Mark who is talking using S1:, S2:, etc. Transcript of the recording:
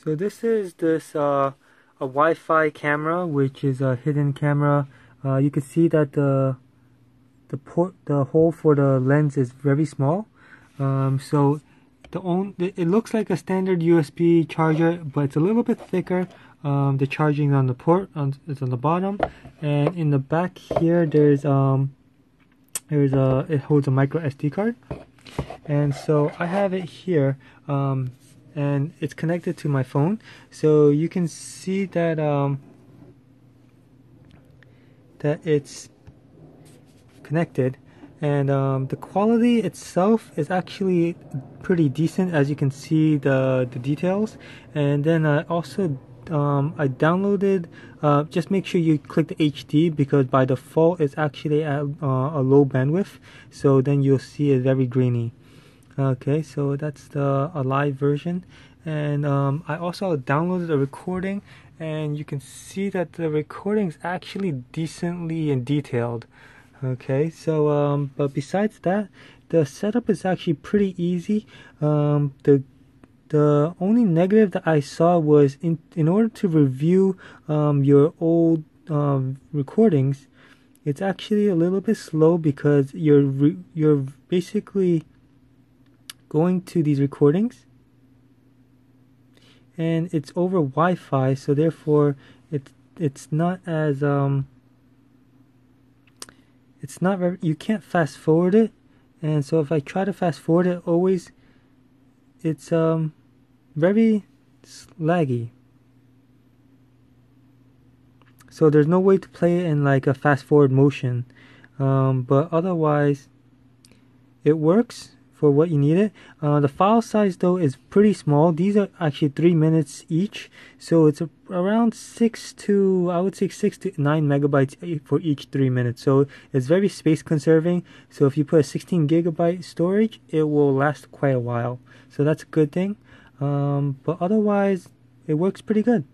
S1: So this is a Wi-Fi camera, which is a hidden camera. You can see that the hole for the lens is very small. So it looks like a standard USB charger, but it's a little bit thicker. The charging on the port is on the bottom, and in the back here it holds a micro SD card. And so I have it here, and it's connected to my phone. So you can see that that it's connected, and the quality itself is actually pretty decent, as you can see the details. And then I also I downloaded, just make sure you click the HD, because by default it's actually at a low bandwidth, so then you'll see it very grainy. Okay, so that's a live version. And I also downloaded a recording, and you can see that the recording is actually decently and detailed. Okay, so but besides that, the setup is actually pretty easy. The only negative that I saw was in order to review your old recordings, it's actually a little bit slow, because you're basically going to these recordings, and it's over Wi-Fi, so therefore it's not as it's not very, you can't fast forward it. And so if I try to fast forward it, it's very laggy. So there's no way to play it in like a fast forward motion, but otherwise it works for what you need it. The file size though is pretty small. These are actually 3 minutes each, so it's around 6 to 9 megabytes for each 3 minutes. So it's very space conserving. So if you put a 16 gigabyte storage, it will last quite a while. So that's a good thing. But otherwise, it works pretty good.